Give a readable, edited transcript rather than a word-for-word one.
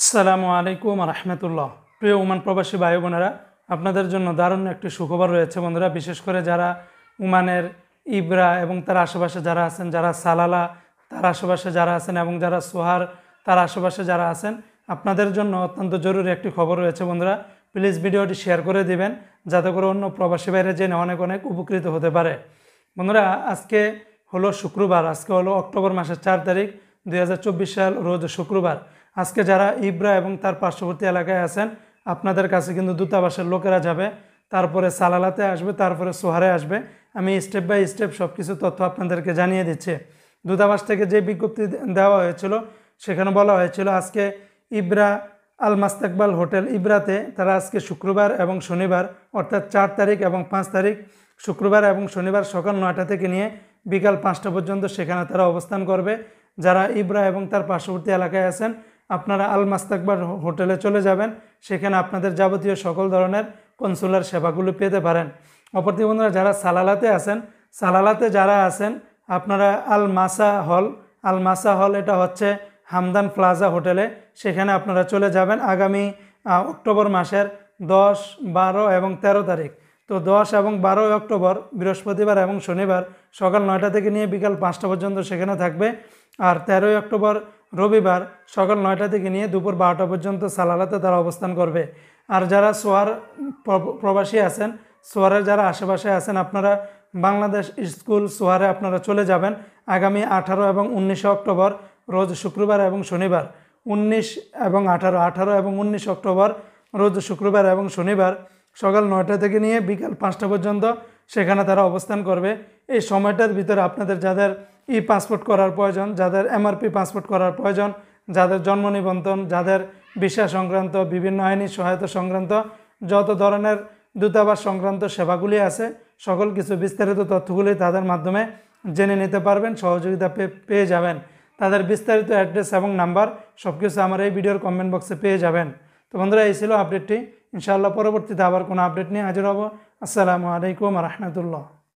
আসসালামু আলাইকুম রহমতুল্লাহ। প্রিয় ওমান প্রবাসী ভাই বোনেরা, আপনাদের জন্য দারুণ একটি সুখবর রয়েছে বন্ধুরা। বিশেষ করে যারা ওমানের ইবরা এবং তার আশেপাশে যারা আছেন, যারা সালালা তার আশেপাশে যারা আছেন এবং যারা সোহার তার আশেপাশে যারা আছেন, আপনাদের জন্য অত্যন্ত জরুরি একটি খবর রয়েছে বন্ধুরা। প্লিজ ভিডিওটি শেয়ার করে দিবেন যাতে করে অন্য প্রবাসী বাইরে জেনে অনেক অনেক উপকৃত হতে পারে। বন্ধুরা, আজকে হলো শুক্রবার, আজকে হলো অক্টোবর মাসের 4 তারিখ 2024 সাল, রোজ শুক্রবার। আজকে যারা ইবরা এবং তার পার্শ্ববর্তী এলাকায় আছেন, আপনাদের কাছে কিন্তু দূতাবাসের লোকেরা যাবে, তারপরে সালালাতে আসবে, তারপরে সোহারে আসবে। আমি স্টেপ বাই স্টেপ সব কিছু তথ্য আপনাদেরকে জানিয়ে দিচ্ছি। দূতাবাস থেকে যে বিজ্ঞপ্তি দেওয়া হয়েছিল সেখানে বলা হয়েছিল আজকে ইবরা আল মাস্তাকবাল হোটেল ইবরাতে তারা আজকে শুক্রবার এবং শনিবার অর্থাৎ 4 তারিখ এবং 5 তারিখ শুক্রবার এবং শনিবার সকাল 9টা থেকে নিয়ে বিকাল 5টা পর্যন্ত সেখানে তারা অবস্থান করবে। যারা ইবরা এবং তার পার্শ্ববর্তী এলাকায় আছেন, আপনারা আল মাস্তাকবাল হোটেলে চলে যাবেন, সেখানে আপনাদের যাবতীয় সকল ধরনের কনসুলার সেবাগুলো পেতে পারেন। অপরদিকে বন্ধুরা, যারা সালালাতে আছেন, সালালাতে যারা আছেন আপনারা আল মাসা হল এটা হচ্ছে হামদান প্লাজা হোটেলে, সেখানে আপনারা চলে যাবেন আগামী অক্টোবর মাসের 10, 12 এবং 13 তারিখ। তো 10 এবং 12 অক্টোবর বৃহস্পতিবার এবং শনিবার সকাল 9টা থেকে নিয়ে বিকাল 5টা পর্যন্ত সেখানে থাকবে। আর 13 অক্টোবর রবিবার সকাল 9টা থেকে নিয়ে দুপুর 12টা পর্যন্ত সালালাতে তারা অবস্থান করবে। আর যারা সোয়ার প্রবাসী আছেন, সোয়ারের যারা আশেপাশে আছেন, আপনারা বাংলাদেশ স্কুল সোয়ারে আপনারা চলে যাবেন আগামী 18 এবং 19 অক্টোবর রোজ শুক্রবার এবং শনিবার। 19 এবং 18 এবং 19 অক্টোবর রোজ শুক্রবার এবং শনিবার সকাল 9টা থেকে নিয়ে বিকাল 5টা পর্যন্ত সেখানে তারা অবস্থান করবে। এই সময়টার ভিতরে আপনাদের যাদের পাসপোর্ট করার প্রয়োজন, যাদের এমআরপি পাসপোর্ট করার প্রয়োজন, যাদের জন্ম নিবন্ধন, যাদের ভিসা সংক্রান্ত, বিভিন্ন আইনি সহায়তা সংক্রান্ত যত ধরনের দূতাবাস সংক্রান্ত সেবাগুলি আছে, সকল কিছু বিস্তারিত তথ্যগুলি তাদের মাধ্যমে জেনে নিতে পারবেন, সহযোগিতা পেয়ে যাবেন। তাদের বিস্তারিত অ্যাড্রেস এবং নাম্বার সব কিছু আমার এই ভিডিওর কমেন্ট বক্সে পেয়ে যাবেন। তো বন্ধুরা, এই ছিল আপডেটটি। ইনশাআল্লাহ পরবর্তীতে আবার কোনো আপডেট নিয়ে হাজির হব। আসসালামু আলাইকুম রহমতুল্লাহ।